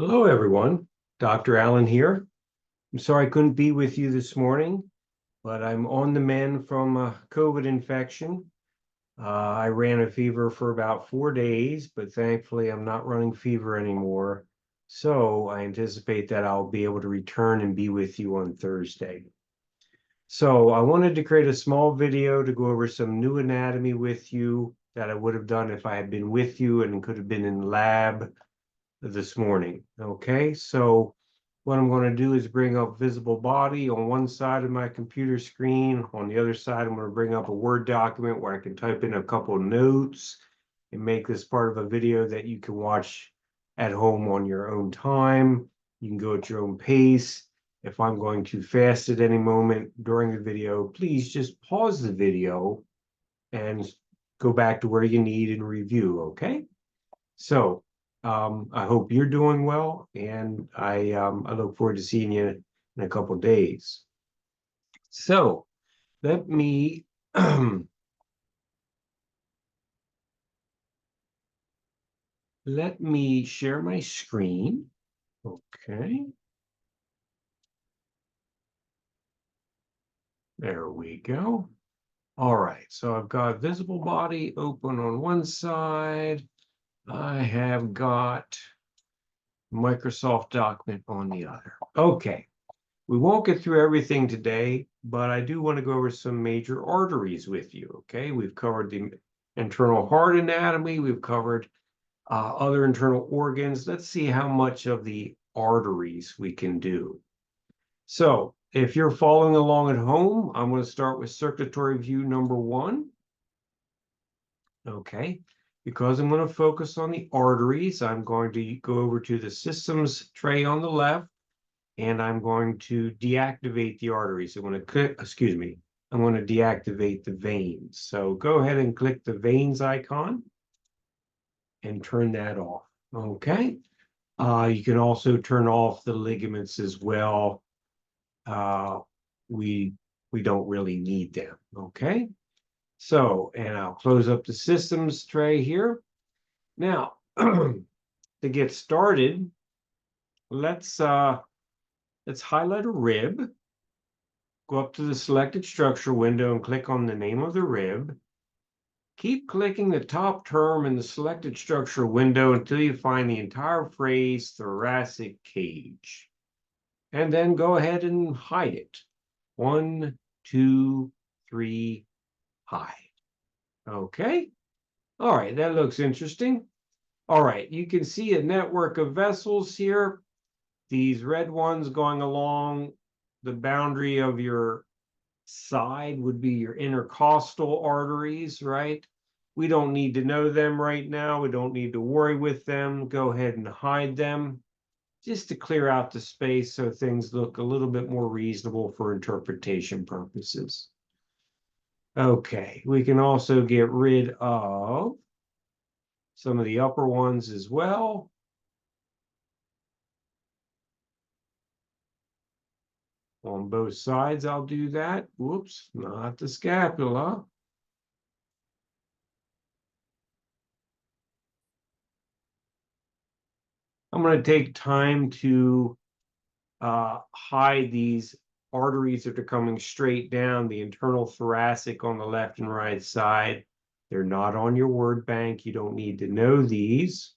Hello, everyone. Dr. Allen here. I'm sorry I couldn't be with you this morning, but I'm on the mend from a COVID infection. I ran a fever for about 4 days, but thankfully I'm not running fever anymore. So I anticipate that I'll be able to return and be with you on Thursday. So I wanted to create a small video to go over some new anatomy with you that I would have done if I had been with you and could have been in lab this morning. Okay, so what I'm going to do is bring up visible body on one side of my computer screen. On the other side, I'm going to bring up a Word document where I can type in a couple of notes and make this part of a video that you can watch at home on your own time. You can go at your own pace. If I'm going too fast at any moment during the video, please just pause the video and go back to where you need and review, okay? So I hope you're doing well, and I look forward to seeing you in a couple of days. So let me let me share my screen. Okay, there we go. All right, so I've got visible body open on one side. I have got Microsoft document on the other. Okay. We won't get through everything today, but I do want to go over some major arteries with you, okay? We've covered the internal heart anatomy. We've covered other internal organs. Let's see how much of the arteries we can do. So if you're following along at home, I'm going to start with circulatory view number 1. Okay, because I'm going to focus on the arteries, I'm going to go over to the systems tray on the left, and I'm going to deactivate the arteries. I'm going to click, excuse me, I'm going to deactivate the veins. So go ahead and click the veins icon and turn that off. Okay. You can also turn off the ligaments as well. We don't really need them. Okay. So, and I'll close up the systems tray here. Now, to get started, let's highlight a rib. Go up to the selected structure window and click on the name of the rib. Keep clicking the top term in the selected structure window until you find the entire phrase thoracic cage. And then go ahead and hide it. 1, 2, 3, hide. Okay. All right, that looks interesting. All right, you can see a network of vessels here. These red ones going along the boundary of your side would be your intercostal arteries, right? We don't need to know them right now. We don't need to worry with them. Go ahead and hide them just to clear out the space so things look a little bit more reasonable for interpretation purposes. Okay, we can also get rid of some of the upper ones as well. On both sides, I'll do that. Whoops, not the scapula. I'm going to take time to hide these arteries that are coming straight down, the internal thoracic on the left and right side. They're not on your word bank. You don't need to know these.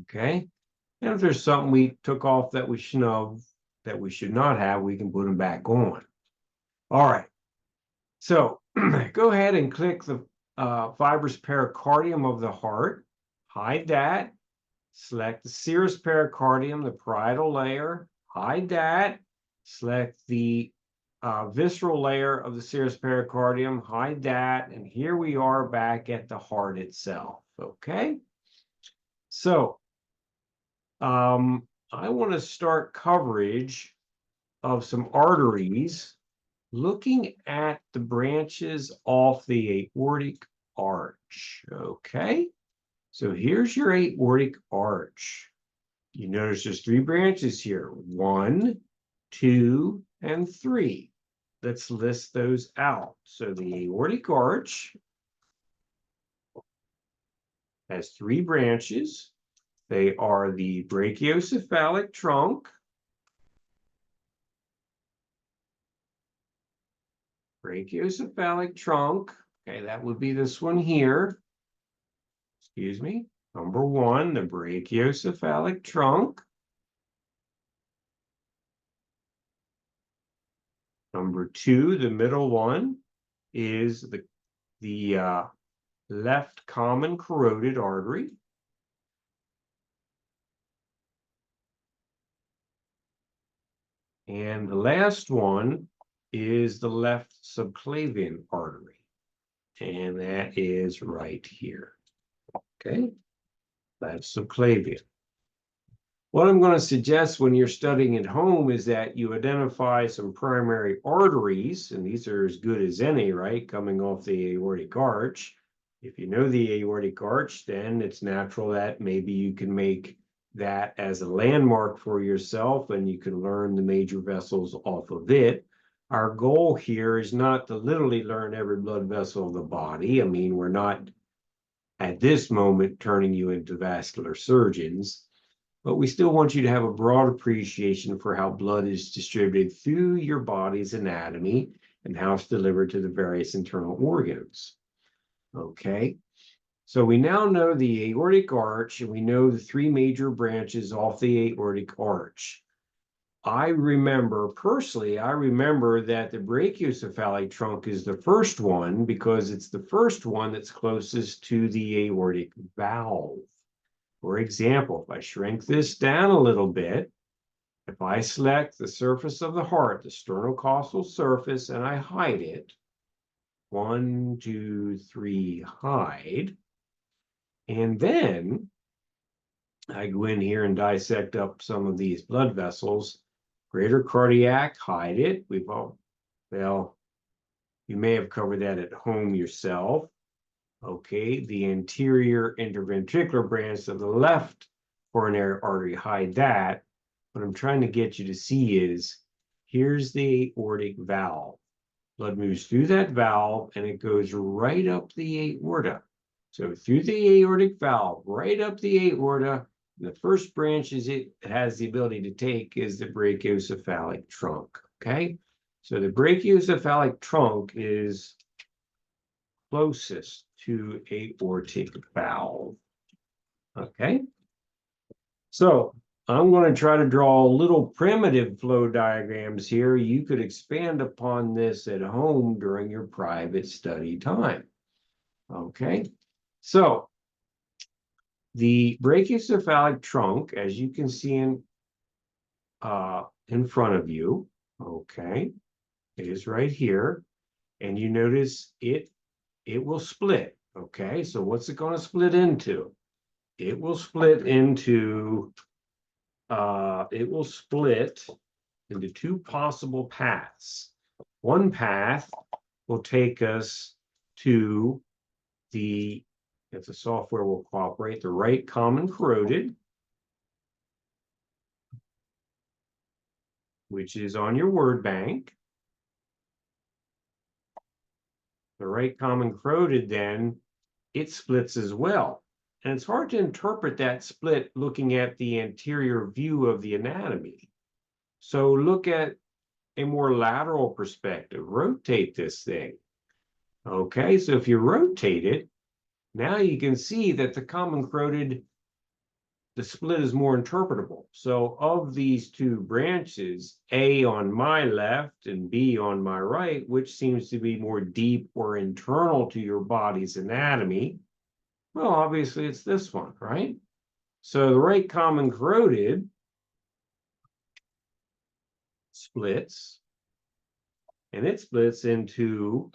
Okay. And if there's something we took off that we should know, that we should not have, we can put them back on. All right. So go ahead and click the fibrous pericardium of the heart. Hide that. Select the serous pericardium, the parietal layer. Hide that. Select the visceral layer of the serous pericardium. Hide that. And here we are back at the heart itself. Okay. So I want to start coverage of some arteries looking at the branches off the aortic arch. Okay. So here's your aortic arch. You notice there's 3 branches here. 1, 2, and 3. Let's list those out. So the aortic arch has 3 branches. They are the brachiocephalic trunk, okay, that would be this one here. Excuse me. Number one, the brachiocephalic trunk. Number two, the middle one, is the left common carotid artery. And the last one is the left subclavian artery. And that is right here. Okay, left subclavian. What I'm going to suggest when you're studying at home is that you identify some primary arteries, and these are as good as any, right, coming off the aortic arch. If you know the aortic arch, then it's natural that maybe you can make that as a landmark for yourself and you can learn the major vessels off of it. Our goal here is not to literally learn every blood vessel of the body. I mean, we're not at this moment turning you into vascular surgeons, but we still want you to have a broad appreciation for how blood is distributed through your body's anatomy and how it's delivered to the various internal organs. Okay, so we now know the aortic arch, and we know the three major branches off the aortic arch. I remember that the brachiocephalic trunk is the first one because it's the first one that's closest to the aortic valve. For example, if I shrink this down a little bit, if I select the surface of the heart, the sternocostal surface, and I hide it, 1, 2, 3, hide, and then I go in here and dissect up some of these blood vessels, greater cardiac, hide it. Well, you may have covered that at home yourself. Okay, the anterior interventricular branch of the left coronary artery, hide that. What I'm trying to get you to see is, here's the aortic valve. Blood moves through that valve and it goes right up the aorta. So through the aortic valve, right up the aorta, the first branch it has the ability to take is the brachiocephalic trunk, okay? So the brachiocephalic trunk is closest to aortic valve, okay? So I'm going to try to draw little primitive flow diagrams here. You could expand upon this at home during your private study time. Okay, so the brachiocephalic trunk, as you can see in front of you, okay, it is right here, and you notice it will split. Okay, so what's it going to split into? It will split into two possible paths. One path will take us to the, if the software will cooperate, the right common carotid, which is on your word bank. The right common carotid, then, it splits as well. And it's hard to interpret that split looking at the anterior view of the anatomy. So look at a more lateral perspective. Rotate this thing. Okay, so if you rotate it, now you can see that the common carotid, the split is more interpretable. So of these two branches, A on my left and B on my right, which seems to be more deep or internal to your body's anatomy? Well, obviously it's this one, right? So the right common carotid splits, and it splits into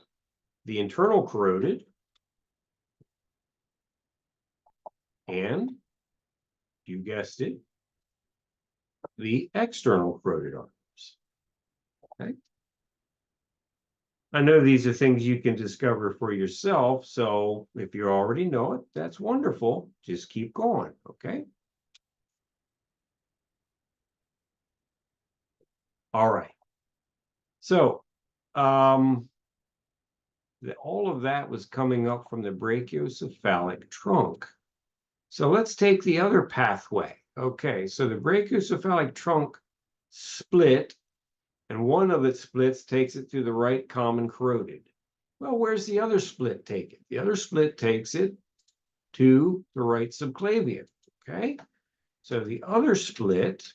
the internal carotid and, you guessed it, the external carotid arteries. Okay. I know these are things you can discover for yourself, so if you already know it, that's wonderful. Just keep going, okay? All right. So, all of that was coming up from the brachiocephalic trunk. So let's take the other pathway. Okay, so the brachiocephalic trunk split, and one of its splits takes it to the right common carotid. Well, where's the other split take it? The other split takes it to the right subclavian. Okay, so the other split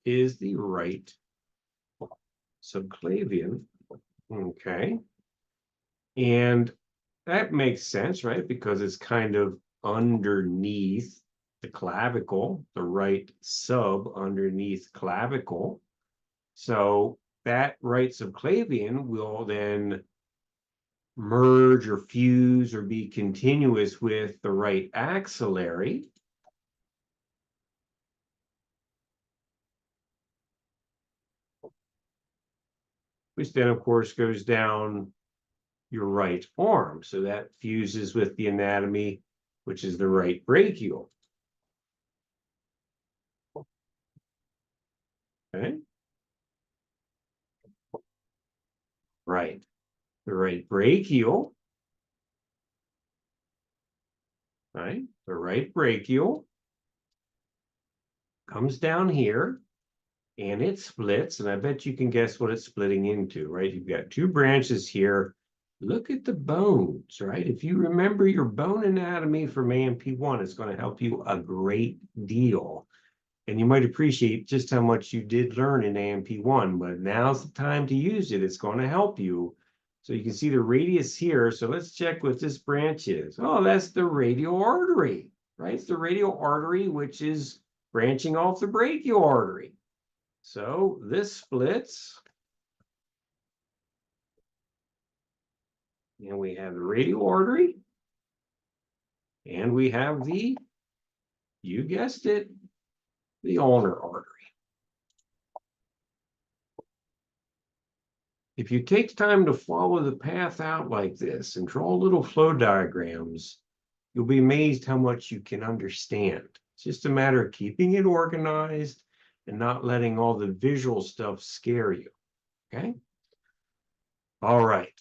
is the right subclavian. Okay, and that makes sense, right? Because it's kind of underneath the clavicle, the right sub underneath clavicle. So that right subclavian will then merge or fuse or be continuous with the right axillary. Which then, of course, goes down your right arm. So that fuses with the anatomy, which is the right brachial. Okay. Right. The right brachial. Right. The right brachial comes down here and it splits. And I bet you can guess what it's splitting into, right? You've got two branches here. Look at the bones, right? If you remember your bone anatomy from AMP1, it's going to help you a great deal. And you might appreciate just how much you did learn in AMP1, but now's the time to use it. It's going to help you. So you can see the radius here. So let's check what this branch is. Oh, that's the radial artery, right? It's the radial artery, which is branching off the brachial artery. So this splits. And we have the radial artery. And we have the, you guessed it, the ulnar artery. If you take time to follow the path out like this and draw little flow diagrams, you'll be amazed how much you can understand. It's just a matter of keeping it organized and not letting all the visual stuff scare you, okay? All right.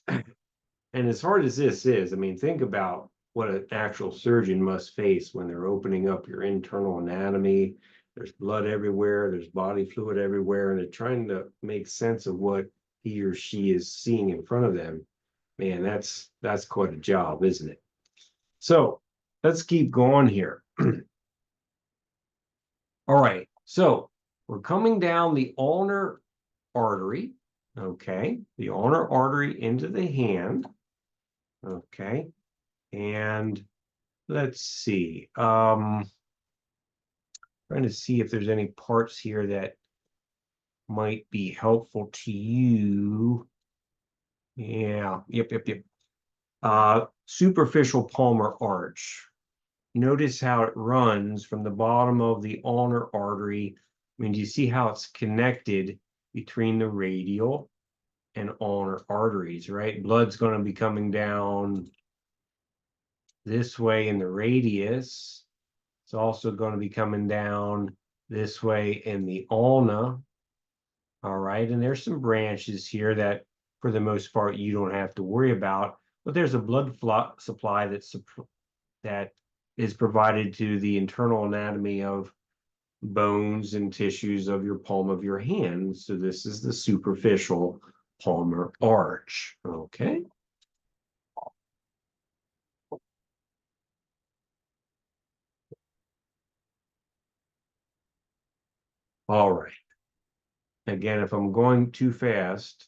And as hard as this is, I mean, think about what an actual surgeon must face when they're opening up your internal anatomy. There's blood everywhere, there's body fluid everywhere, and they're trying to make sense of what he or she is seeing in front of them. Man, that's quite a job, isn't it? So let's keep going here. All right, so we're coming down the ulnar artery, okay, the ulnar artery into the hand, okay, and let's see, trying to see if there's any parts here that might be helpful to you. Yeah, yep. Superficial palmar arch. Notice how it runs from the bottom of the ulnar artery. I mean, do you see how it's connected between the radial and ulnar arteries, right? Blood's going to be coming down this way in the radius. It's also going to be coming down this way in the ulna. All right, and there's some branches here that, for the most part, you don't have to worry about. But there's a blood supply that is provided to the internal anatomy of bones and tissues of your palm of your hand. So this is the superficial palmar arch. Okay. All right. Again, if I'm going too fast,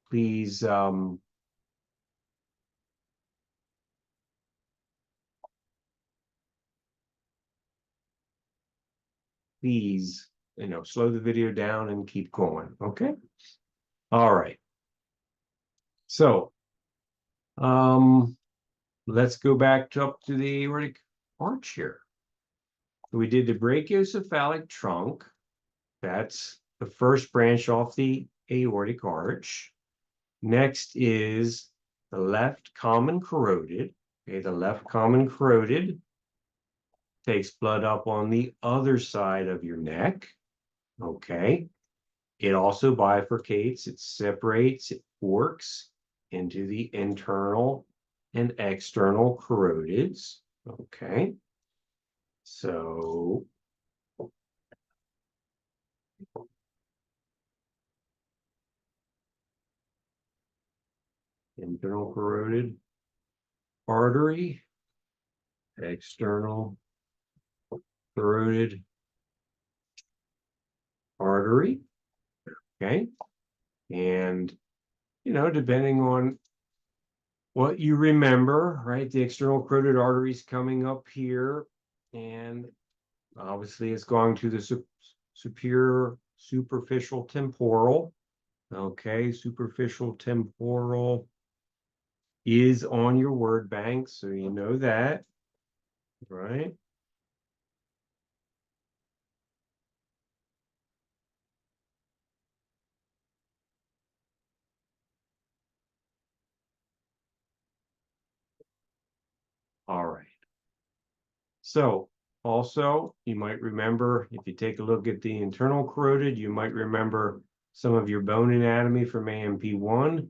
please please, slow the video down and keep going. Okay. All right. So let's go back up to the aortic arch here. We did the brachiocephalic trunk. That's the first branch off the aortic arch. Next is the left common carotid. Okay, the left common carotid takes blood up on the other side of your neck. Okay. It also bifurcates, it separates, it forks into the internal and external carotids. Okay. So internal carotid artery, external carotid artery. Okay. And, depending on what you remember, right? The external carotid artery is coming up here, and obviously it's going to the superior superficial temporal. Okay, superficial temporal is on your word bank, so you know that, right? All right. So also, you might remember, if you take a look at the internal carotid, you might remember some of your bone anatomy from AMP1.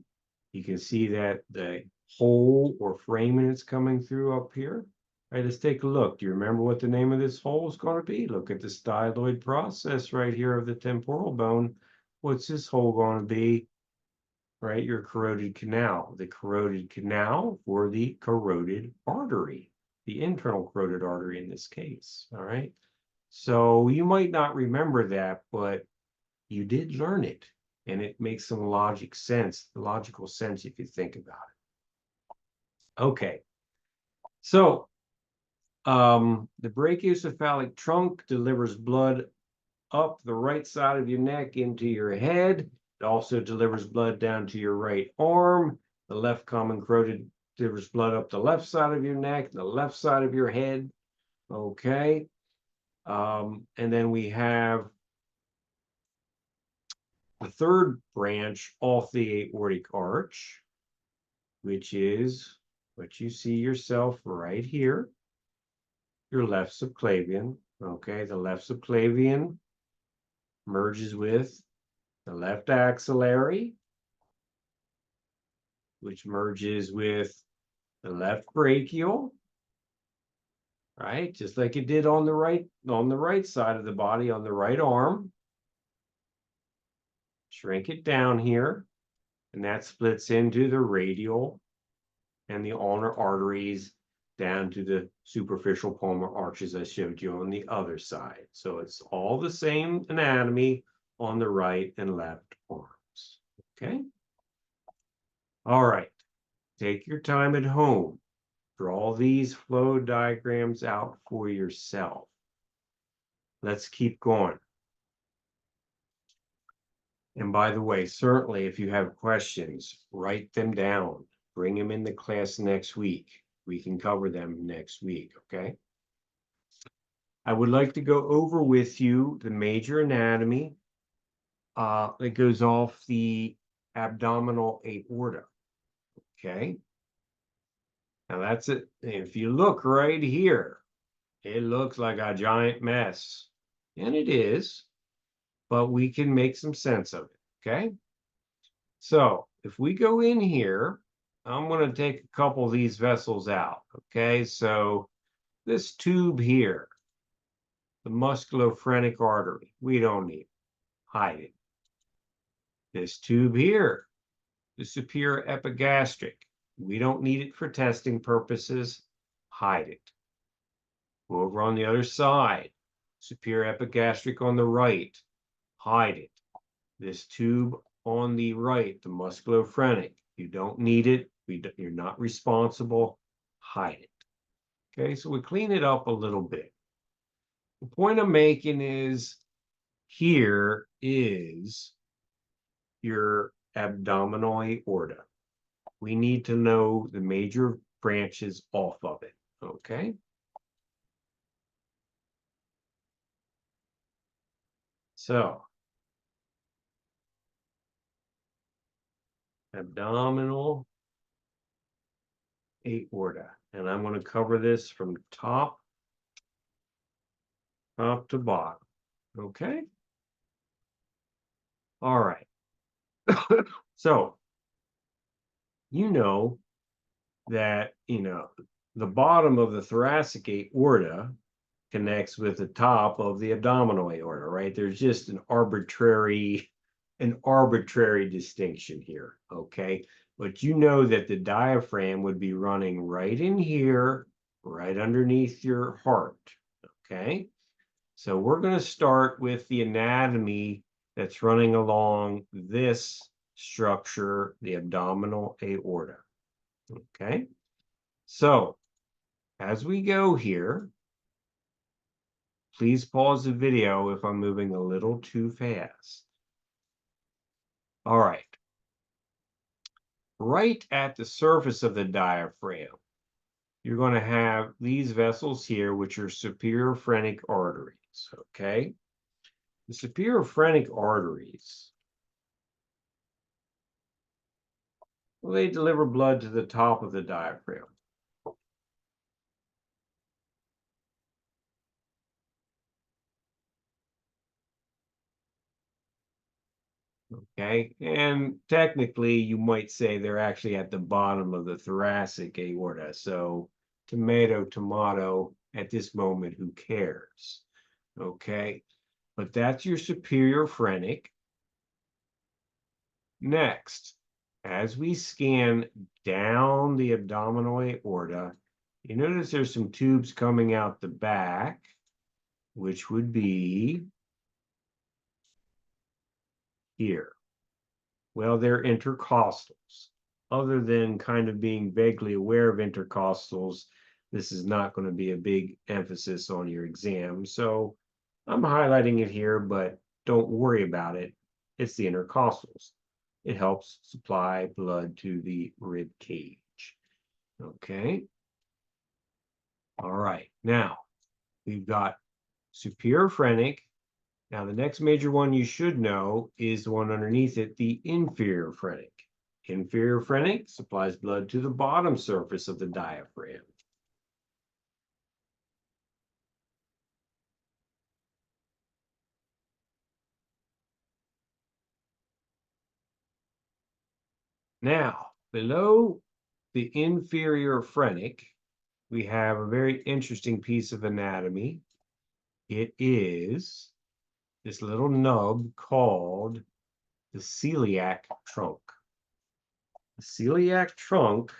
You can see that the hole or framing is coming through up here. All right, let's take a look. Do you remember what the name of this hole is going to be? Look at the styloid process right here of the temporal bone. What's this hole going to be? Right, your carotid canal. The carotid canal or the carotid artery, the internal carotid artery in this case. All right. So you might not remember that, but you did learn it, and it makes some logical sense if you think about it. Okay. So the brachiocephalic trunk delivers blood up the right side of your neck into your head. It also delivers blood down to your right arm. The left common carotid delivers blood up the left side of your neck, the left side of your head. Okay. And then we have the third branch off the aortic arch, which is what you see yourself right here, your left subclavian. Okay, the left subclavian merges with the left axillary, which merges with the left brachial, right? Just like it did on the right side of the body, on the right arm. Shrink it down here, and that splits into the radial and the ulnar arteries down to the superficial palmar arches I showed you on the other side. So it's all the same anatomy on the right and left arms. Okay. All right. Take your time at home. Draw these flow diagrams out for yourself. Let's keep going. And by the way, certainly if you have questions, write them down. Bring them in the class next week. We can cover them next week, okay? I would like to go over with you the major anatomy that goes off the abdominal aorta, okay? Now that's it. If you look right here, it looks like a giant mess, and it is, but we can make some sense of it, okay? So if we go in here, I'm going to take a couple of these vessels out, okay? So this tube here, the musculophrenic artery, we don't need it. Hide it. This tube here, the superior epigastric, we don't need it for testing purposes. Hide it. Go over on the other side, superior epigastric on the right, hide it. This tube on the right, the musculophrenic, you don't need it. You're not responsible. Hide it. Okay, so we clean it up a little bit. The point I'm making is here is your abdominal aorta. We need to know the major branches off of it. Okay. So abdominal aorta. And I'm going to cover this from top to bottom. Okay. All right. So you know that, the bottom of the thoracic aorta connects with the top of the abdominal aorta, right? There's just an arbitrary distinction here, okay? But you know that the diaphragm would be running right in here, right underneath your heart, okay? So we're going to start with the anatomy that's running along this structure, the abdominal aorta, okay? So as we go here, please pause the video if I'm moving a little too fast. All right. Right at the surface of the diaphragm, you're going to have these vessels here, which are superior phrenic arteries, okay? The superior phrenic arteries, well, they deliver blood to the top of the diaphragm. Okay, and technically you might say they're actually at the bottom of the thoracic aorta. So tomato, tomato, at this moment, who cares? Okay, but that's your superior phrenic. Next, as we scan down the abdominal aorta, you notice there's some tubes coming out the back, which would be here. Well, they're intercostals. Other than kind of being vaguely aware of intercostals, this is not going to be a big emphasis on your exam. So I'm highlighting it here, but don't worry about it. It's the intercostals. It helps supply blood to the rib cage. Okay. All right. Now we've got superior phrenic. Now, the next major one you should know is the one underneath it, the inferior phrenic. Inferior phrenic supplies blood to the bottom surface of the diaphragm. Now, below the inferior phrenic, we have a very interesting piece of anatomy. It is this little nub called the celiac trunk. The celiac trunk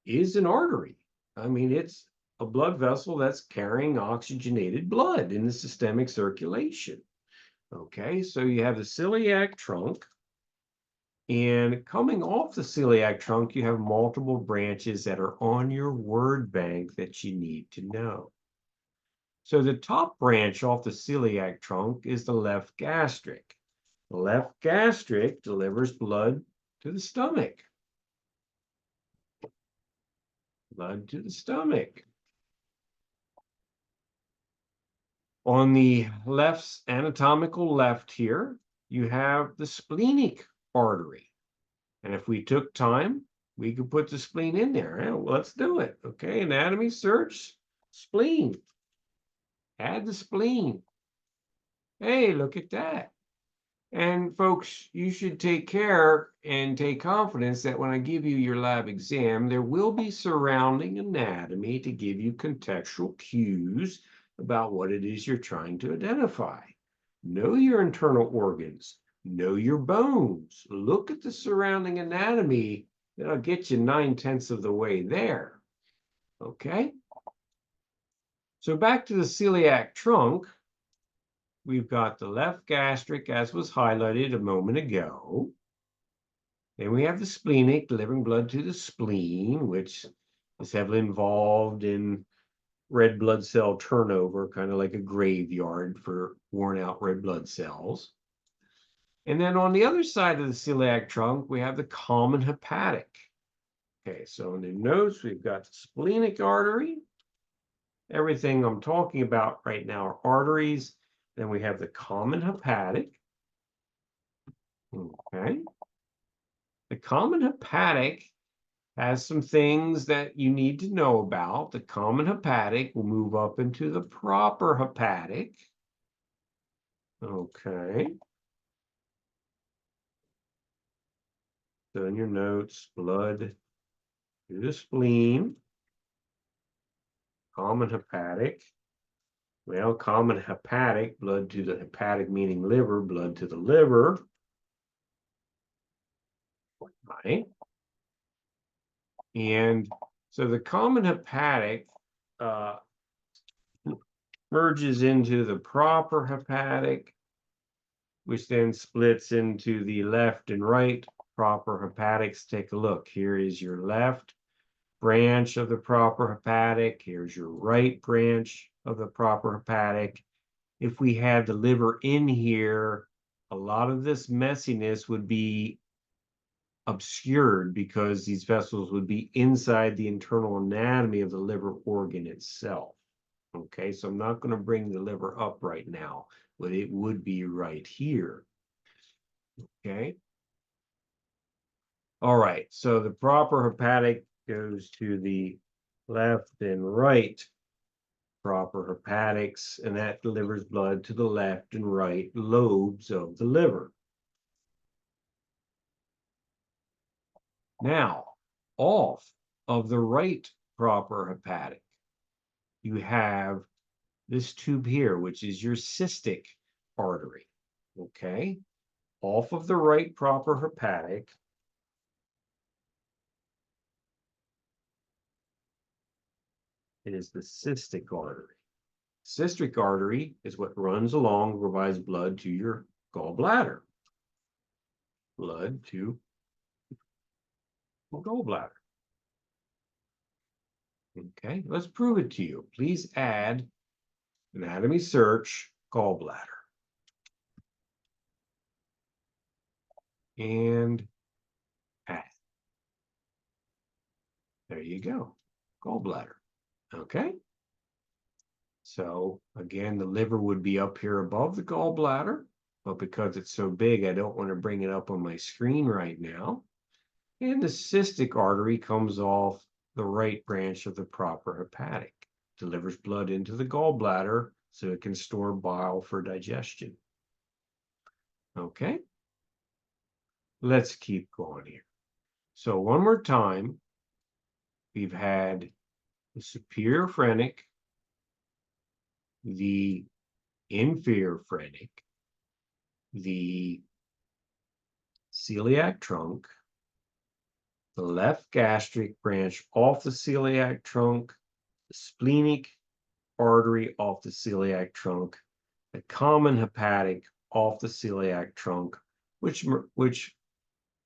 is an artery. I mean, it's a blood vessel that's carrying oxygenated blood in the systemic circulation. Okay, so you have the celiac trunk, and coming off the celiac trunk, you have multiple branches that are on your word bank that you need to know. So the top branch off the celiac trunk is the left gastric. The left gastric delivers blood to the stomach. Blood to the stomach. On the left's anatomical left here, you have the splenic artery. And if we took time, we could put the spleen in there. Well, let's do it. Okay, anatomy search, spleen. Add the spleen. Hey, look at that. And folks, you should take care and take confidence that when I give you your lab exam, there will be surrounding anatomy to give you contextual cues about what it is you're trying to identify. Know your internal organs, know your bones, look at the surrounding anatomy. That'll get you 9/10 of the way there. Okay? So back to the celiac trunk. We've got the left gastric, as was highlighted a moment ago. Then we have the splenic, delivering blood to the spleen, which is heavily involved in red blood cell turnover, kind of like a graveyard for worn out red blood cells. And then on the other side of the celiac trunk, we have the common hepatic. Okay, so in the notes, we've got the splenic artery. Everything I'm talking about right now are arteries. Then we have the common hepatic. Okay. The common hepatic has some things that you need to know about. The common hepatic will move up into the proper hepatic. Okay. So in your notes, blood to the spleen, common hepatic. Well, common hepatic, blood to the hepatic meaning liver, blood to the liver. Right? And so the common hepatic merges into the proper hepatic, which then splits into the left and right proper hepatics. Take a look. Here is your left branch of the proper hepatic. Here's your right branch of the proper hepatic. If we had the liver in here, a lot of this messiness would be obscured because these vessels would be inside the internal anatomy of the liver organ itself. Okay, so I'm not going to bring the liver up right now, but it would be right here. Okay. All right, so the proper hepatic goes to the left and right proper hepatics, and that delivers blood to the left and right lobes of the liver. Now, off of the right proper hepatic, you have this tube here, which is your cystic artery. Okay, off of the right proper hepatic, it is the cystic artery. Cystic artery is what runs along, provides blood to your gallbladder. Blood to the gallbladder. Okay, let's prove it to you. Please add anatomy search gallbladder. And add. There you go, gallbladder. Okay. So again, the liver would be up here above the gallbladder, but because it's so big, I don't want to bring it up on my screen right now. And the cystic artery comes off the right branch of the proper hepatic, delivers blood into the gallbladder so it can store bile for digestion. Okay, let's keep going here. So one more time, we've had the superior phrenic, the inferior phrenic, the celiac trunk, the left gastric branch off the celiac trunk, the splenic artery off the celiac trunk, the common hepatic off the celiac trunk, which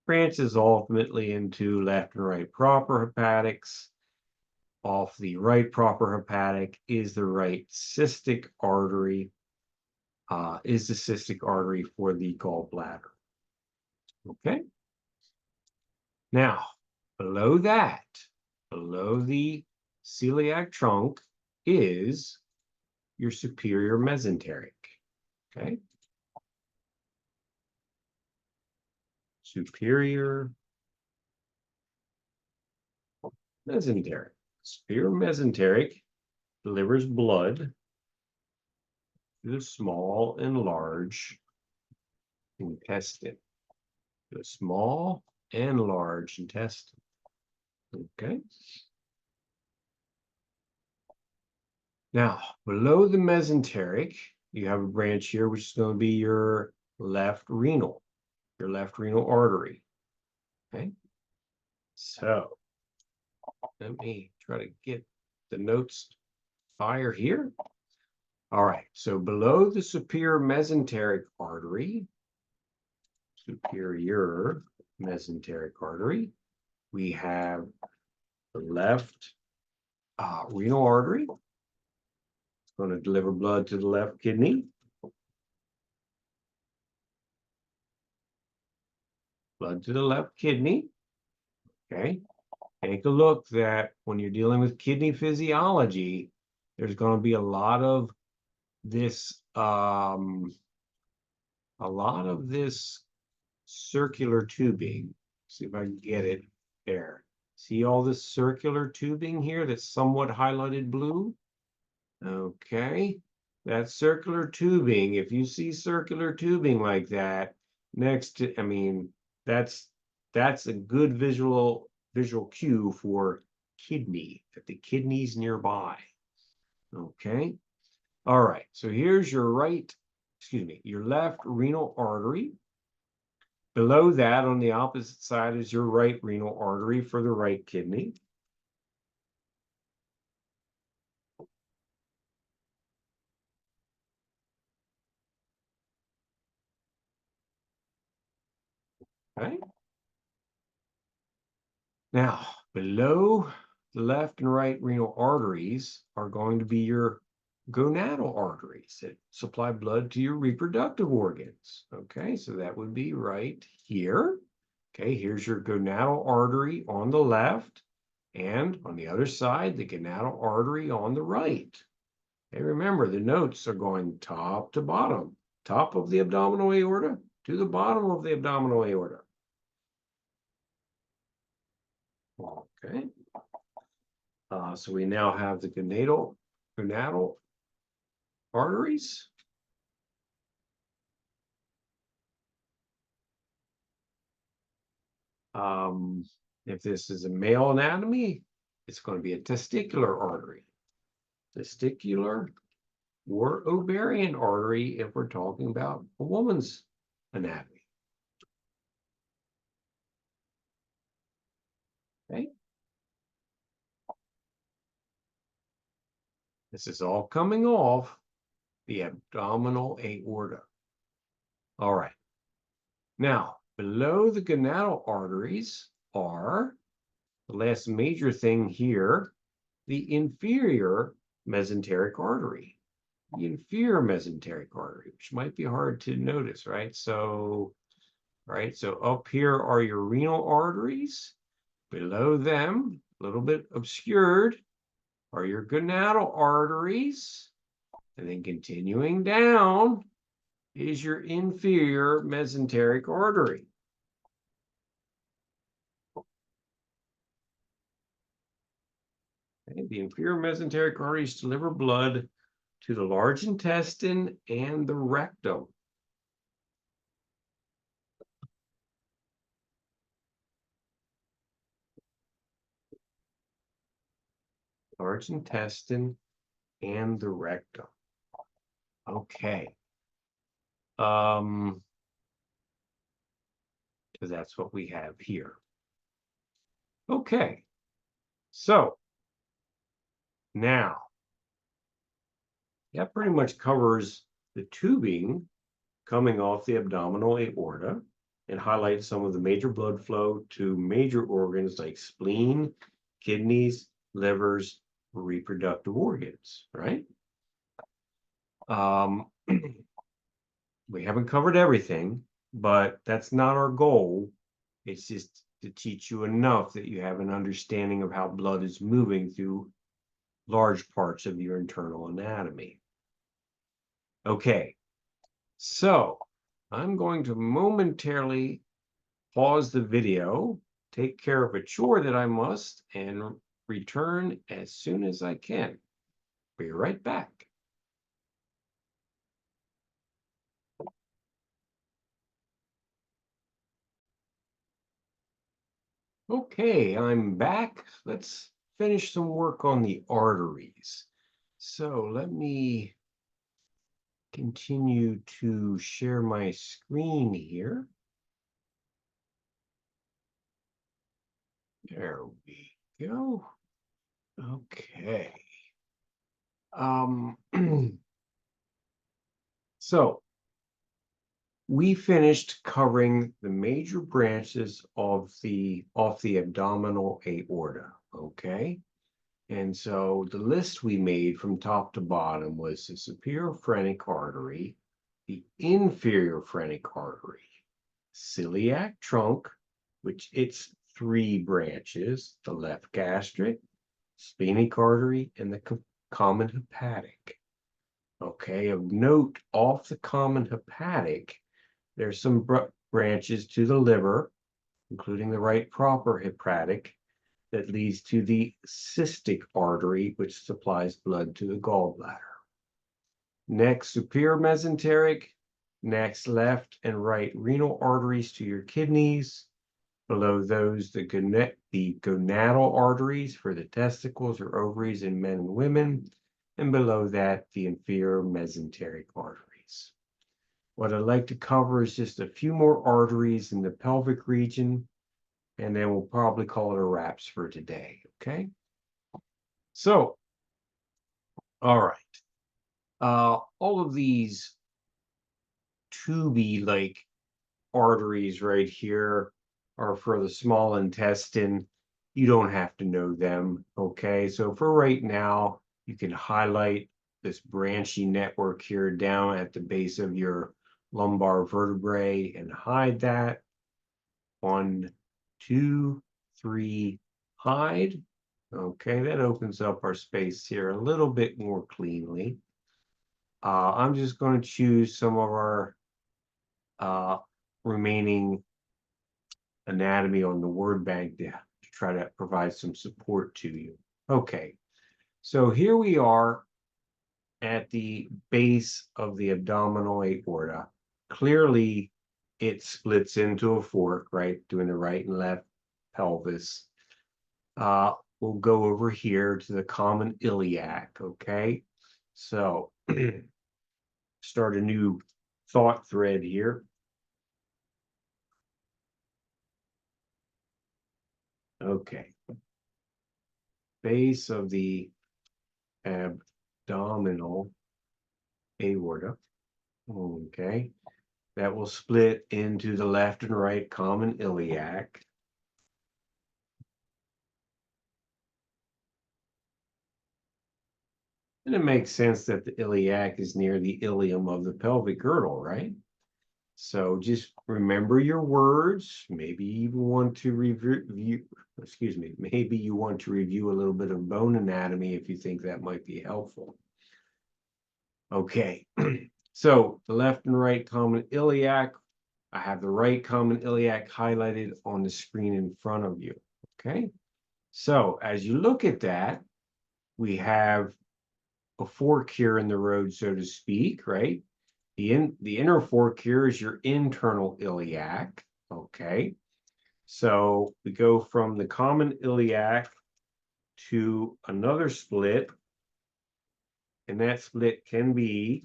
branches ultimately into left and right proper hepatics. Off the right proper hepatic is the right cystic artery, is the cystic artery for the gallbladder. Okay. Now, below that, below the celiac trunk is your superior mesenteric. Okay. Superior mesenteric. Superior mesenteric delivers blood to the small and large intestine. The small and large intestine. Okay. Now, below the mesenteric, you have a branch here, which is going to be your left renal artery. Okay. So let me try to get the notes fire here. All right. So below the superior mesenteric artery, we have the left renal artery. It's going to deliver blood to the left kidney. Blood to the left kidney. Okay. Take a look that when you're dealing with kidney physiology, there's going to be a lot of this circular tubing. See if I can get it there. See all this circular tubing here that's somewhat highlighted blue? Okay. That circular tubing, if you see circular tubing like that next to, that's that's a good visual cue for kidney, that the kidney's nearby. Okay. All right. So here's your your left renal artery. Below that, on the opposite side, is your right renal artery for the right kidney. Okay. Now, below the left and right renal arteries are going to be your gonadal arteries that supply blood to your reproductive organs. Okay, so that would be right here. Okay, here's your gonadal artery on the left, and on the other side, the gonadal artery on the right. Okay, remember, the notes are going top to bottom, top of the abdominal aorta to the bottom of the abdominal aorta. Okay. So we now have the gonadal arteries. If this is a male anatomy, it's going to be a testicular artery. Testicular or ovarian artery if we're talking about a woman's anatomy. Okay. This is all coming off the abdominal aorta. All right. Now, below the gonadal arteries are the last major thing here, the inferior mesenteric artery. The inferior mesenteric artery, which might be hard to notice, right? So up here are your renal arteries. Below them, a little bit obscured, are your gonadal arteries. And then continuing down is your inferior mesenteric artery. Okay, the inferior mesenteric arteries deliver blood to the large intestine and the rectum. Large intestine and the rectum. Okay. So that's what we have here. Okay. So now that pretty much covers the tubing coming off the abdominal aorta and highlights some of the major blood flow to major organs like spleen, kidneys, livers, reproductive organs, right? We haven't covered everything, but that's not our goal. It's just to teach you enough that you have an understanding of how blood is moving through large parts of your internal anatomy. Okay, so I'm going to momentarily pause the video, take care of a chore that I must, and return as soon as I can. Be right back. Okay, I'm back. Let's finish some work on the arteries. So let me continue to share my screen here. There we go. Okay. So we finished covering the major branches of the abdominal aorta. Okay. And so the list we made from top to bottom was the superior phrenic artery, the inferior phrenic artery, celiac trunk, which its three branches, the left gastric, splenic artery, and the common hepatic. Okay, of note, off the common hepatic, there's some branches to the liver, including the right proper hepatic, that leads to the cystic artery, which supplies blood to the gallbladder. Next, superior mesenteric. Next, left and right renal arteries to your kidneys. Below those, the gonadal arteries for the testicles or ovaries in men and women. And below that, the inferior mesenteric arteries. What I'd like to cover is just a few more arteries in the pelvic region, and then we'll probably call it a wraps for today, okay? So, all right. All of these tubey-like arteries right here are for the small intestine. You don't have to know them, okay? So for right now, you can highlight this branching network here down at the base of your lumbar vertebrae and hide that. 1, 2, 3, hide. Okay, that opens up our space here a little bit more cleanly. I'm just going to choose some of our remaining anatomy on the word bank to try to provide some support to you. Okay, so here we are at the base of the abdominal aorta. Clearly, it splits into a fork, right, doing the right and left pelvis. We'll go over here to the common iliac, okay? So, start a new thought thread here. Okay. Base of the abdominal aorta. Okay. That will split into the left and right common iliac. And it makes sense that the iliac is near the ilium of the pelvic girdle, right? So just remember your words. Maybe you want to review, excuse me, maybe you want to review a little bit of bone anatomy if you think that might be helpful. Okay, so the left and right common iliac. I have the right common iliac highlighted on the screen in front of you. Okay, so as you look at that, we have a fork here in the road, so to speak, right? The inner fork here is your internal iliac. Okay, so we go from the common iliac to another split, and that split can be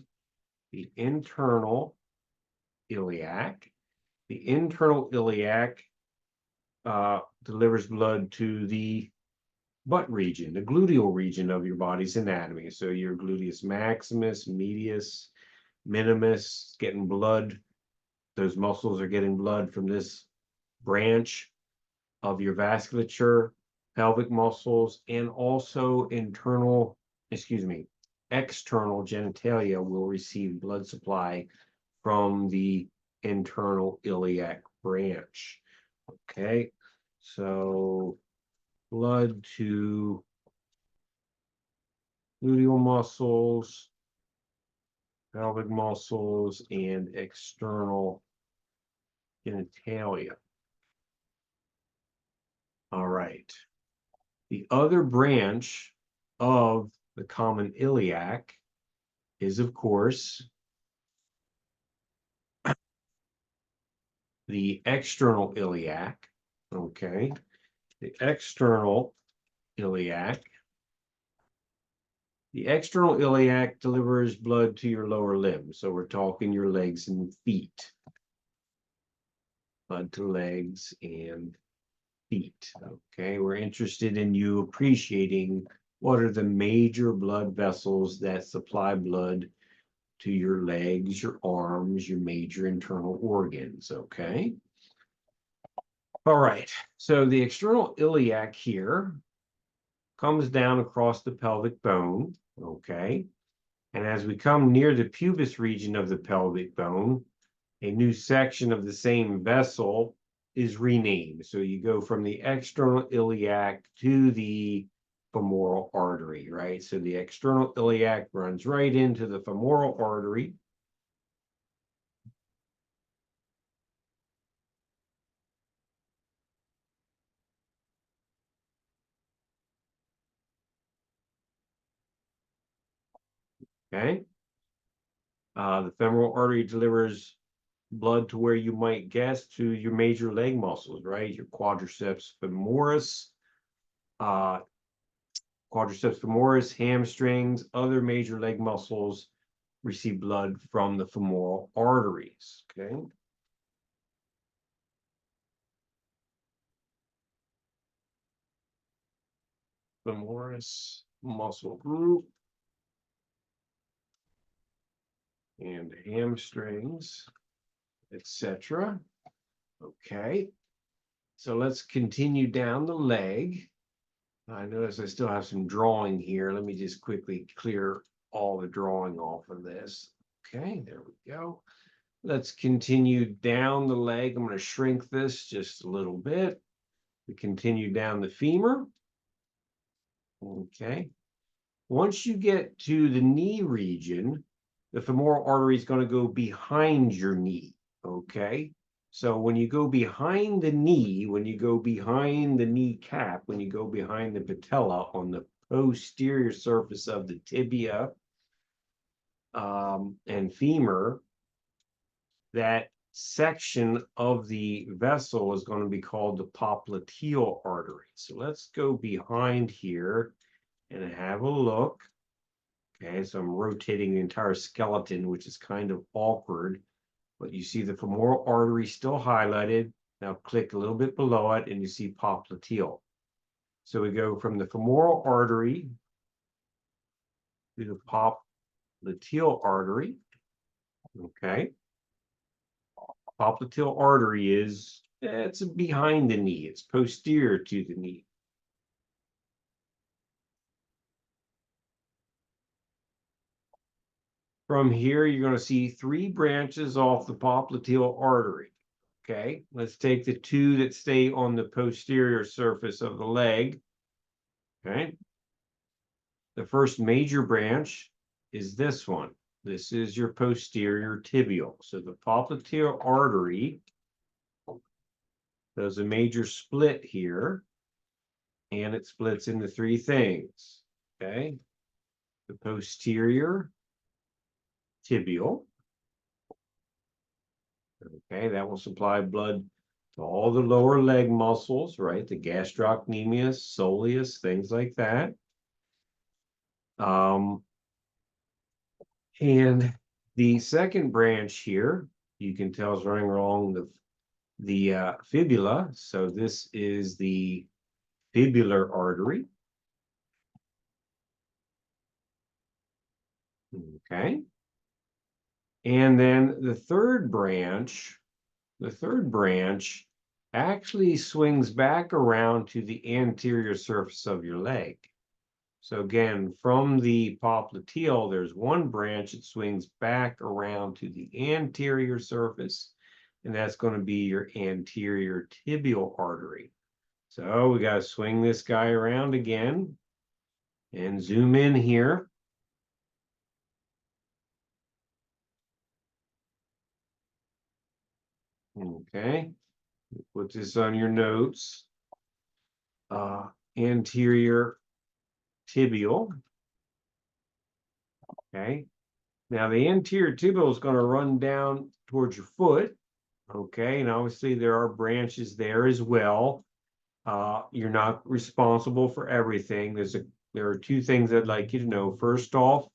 the internal iliac. The internal iliac delivers blood to the butt region, the gluteal region of your body's anatomy. So your gluteus maximus, medius, minimus, getting blood. Those muscles are getting blood from this branch of your vasculature, pelvic muscles, and also external genitalia will receive blood supply from the internal iliac branch. Okay, so blood to gluteal muscles, pelvic muscles, and external genitalia. All right. The other branch of the common iliac is, of course, the external iliac. Okay. The external iliac. The external iliac delivers blood to your lower limbs. So we're talking your legs and feet. Blood to legs and feet. Okay, we're interested in you appreciating what are the major blood vessels that supply blood to your legs, your arms, your major internal organs. Okay. All right. So the external iliac here comes down across the pelvic bone. Okay. And as we come near the pubis region of the pelvic bone, a new section of the same vessel is renamed. So you go from the external iliac to the femoral artery, right? So the external iliac runs right into the femoral artery. Okay. The femoral artery delivers blood to where you might guess to your major leg muscles, right? Your quadriceps femoris, uh, hamstrings, other major leg muscles receive blood from the femoral arteries, okay? Femoris muscle group and hamstrings, etc. Okay, so let's continue down the leg. I notice I still have some drawing here. Let me just quickly clear all the drawing off of this. Okay, there we go. Let's continue down the leg. I'm going to shrink this just a little bit. We continue down the femur. Okay. Once you get to the knee region, the femoral artery is going to go behind your knee. Okay. So when you go behind the knee, when you go behind the kneecap, when you go behind the patella on the posterior surface of the tibia and femur, that section of the vessel is going to be called the popliteal artery. So let's go behind here and have a look. Okay, so I'm rotating the entire skeleton, which is kind of awkward, but you see the femoral artery still highlighted. Now click a little bit below it and you see popliteal. So we go from the femoral artery to the popliteal artery. Okay. Popliteal artery it's behind the knee. It's posterior to the knee. From here, you're going to see 3 branches off the popliteal artery. Okay, let's take the 2 that stay on the posterior surface of the leg. Okay, the first major branch is this one. This is your posterior tibial. So the popliteal artery does a major split here, and it splits into 3 things. Okay, the posterior tibial. Okay, that will supply blood to all the lower leg muscles, right? The gastrocnemius, soleus, things like that. And the second branch here, you can tell is running along the fibula. So this is the fibular artery. Okay. And then the third branch actually swings back around to the anterior surface of your leg. So again, from the popliteal, there's one branch that swings back around to the anterior surface, and that's going to be your anterior tibial artery. So we got to swing this guy around again and zoom in here. Okay, put this on your notes. Anterior tibial. Okay, now the anterior tibial is going to run down towards your foot. Okay, and obviously there are branches there as well. You're not responsible for everything. There are 2 things I'd like you to know. First off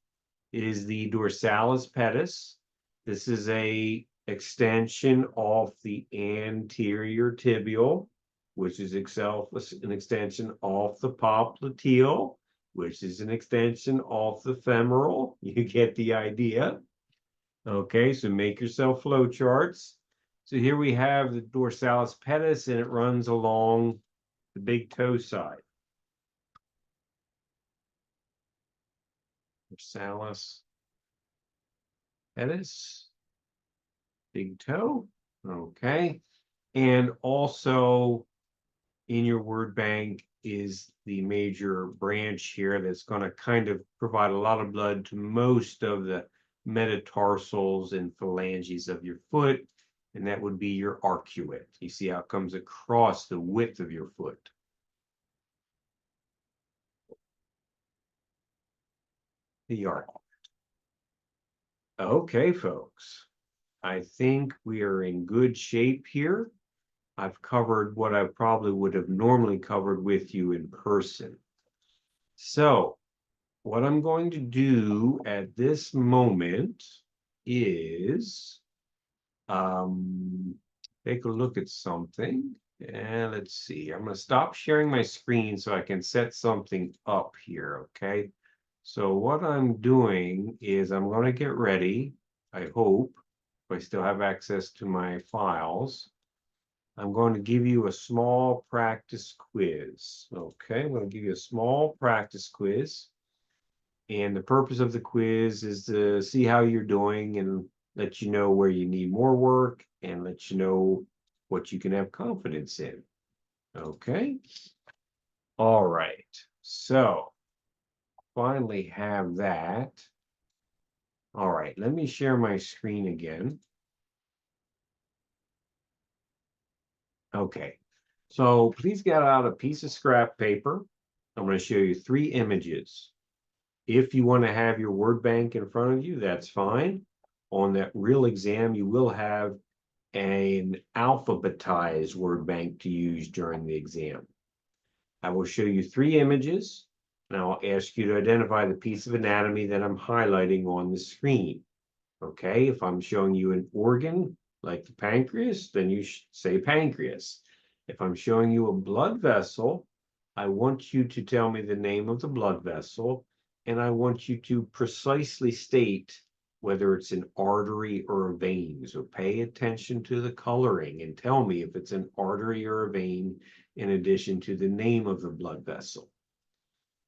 is the dorsalis pedis. This is a extension of the anterior tibial, which is itself an extension of the popliteal, which is an extension of the femoral. You get the idea. Okay, so make yourself flow charts. So here we have the dorsalis pedis, and it runs along the big toe side. Dorsalis pedis, big toe. Okay. And also in your word bank is the major branch here that's going to kind of provide a lot of blood to most of the metatarsals and phalanges of your foot, and that would be your arcuate. You see how it comes across the width of your foot. The arcuate. Okay, folks. I think we are in good shape here. I've covered what I probably would have normally covered with you in person. So what I'm going to do at this moment is take a look at something. And let's see, I'm going to stop sharing my screen so I can set something up here, okay? So what I'm doing is I'm going to get ready, I hope, if I still have access to my files. I'm going to give you a small practice quiz, okay? I'm going to give you a small practice quiz. And the purpose of the quiz is to see how you're doing and let you know where you need more work and let you know what you can have confidence in. Okay. All right. So finally have that. All right. Let me share my screen again. Okay. So please get out a piece of scrap paper. I'm going to show you 3 images. If you want to have your word bank in front of you, that's fine. On that real exam, you will have an alphabetized word bank to use during the exam. I will show you 3 images, and I'll ask you to identify the piece of anatomy that I'm highlighting on the screen. Okay, if I'm showing you an organ like the pancreas, then you say pancreas. If I'm showing you a blood vessel, I want you to tell me the name of the blood vessel, and I want you to precisely state whether it's an artery or a vein. So pay attention to the coloring and tell me if it's an artery or a vein in addition to the name of the blood vessel.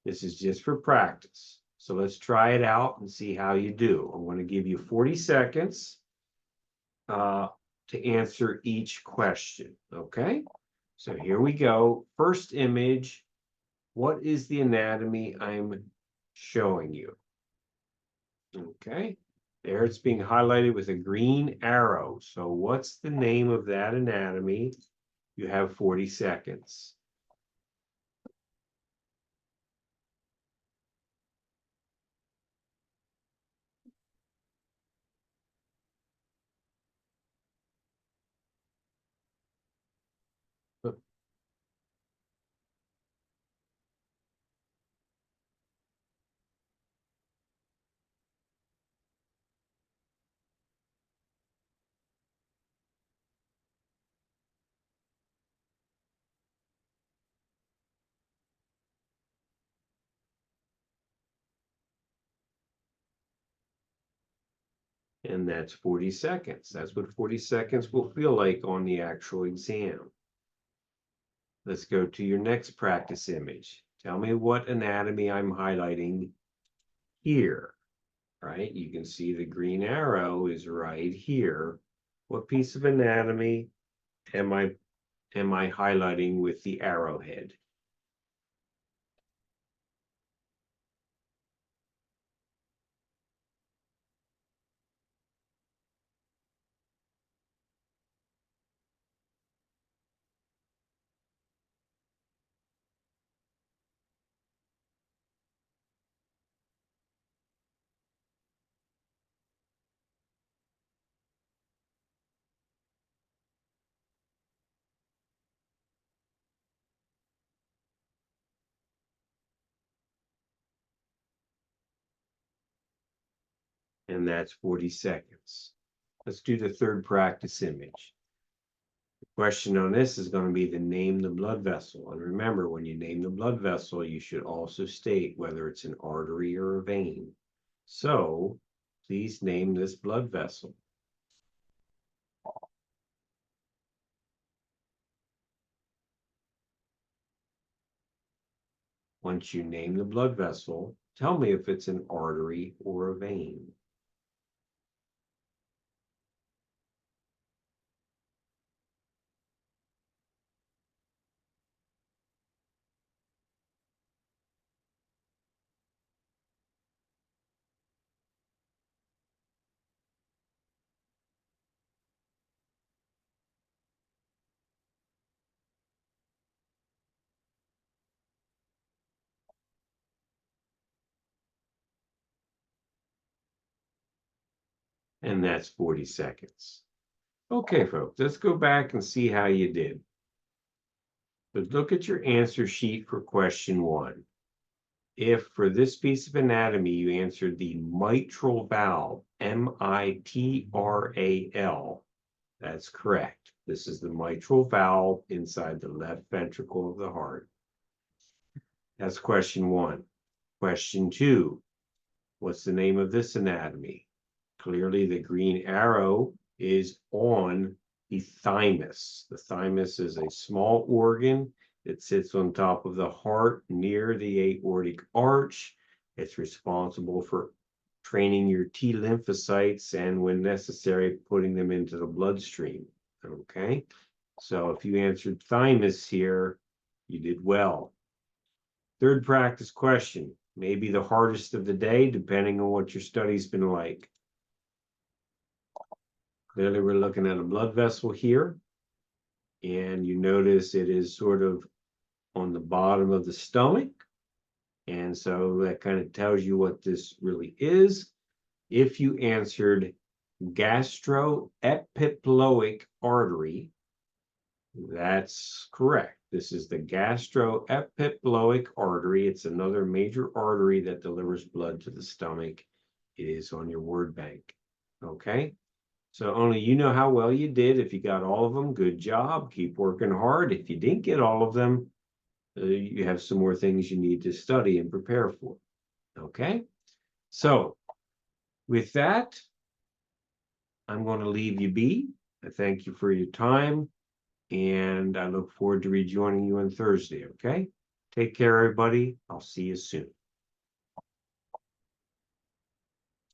This is just for practice. So let's try it out and see how you do. I'm going to give you 40 seconds to answer each question, okay? So here we go. First image, what is the anatomy I'm showing you? Okay, there it's being highlighted with a green arrow. So what's the name of that anatomy? You have 40 seconds. And that's 40 seconds. That's what 40 seconds will feel like on the actual exam. Let's go to your next practice image. Tell me what anatomy I'm highlighting here, right? You can see the green arrow is right here. What piece of anatomy am I highlighting with the arrowhead? And that's 40 seconds. Let's do the third practice image. The question on this is going to be to name the blood vessel. And remember, when you name the blood vessel, you should also state whether it's an artery or a vein. So please name this blood vessel. Once you name the blood vessel, tell me if it's an artery or a vein. and that's 40 seconds. Okay, folks, let's go back and see how you did. But look at your answer sheet for question 1. If for this piece of anatomy you answered the mitral valve, M-I-T-R-A-L, that's correct. This is the mitral valve inside the left ventricle of the heart. That's question 1. Question 2, what's the name of this anatomy? Clearly the green arrow is on the thymus. The thymus is a small organ that sits on top of the heart near the aortic arch. It's responsible for training your T lymphocytes and, when necessary, putting them into the bloodstream. Okay, so if you answered thymus here, you did well. Third practice question, maybe the hardest of the day, depending on what your study's been like. Clearly, we're looking at a blood vessel here, and you notice it is sort of on the bottom of the stomach, and so that kind of tells you what this really is. If you answered gastroepiploic artery, that's correct. This is the gastroepiploic artery. It's another major artery that delivers blood to the stomach. It is on your word bank. Okay. So only you know how well you did. If you got all of them, good job. Keep working hard. If you didn't get all of them, you have some more things you need to study and prepare for. Okay? So with that, I'm going to leave you be. I thank you for your time, and I look forward to rejoining you on Thursday. Okay? Take care, everybody. I'll see you soon.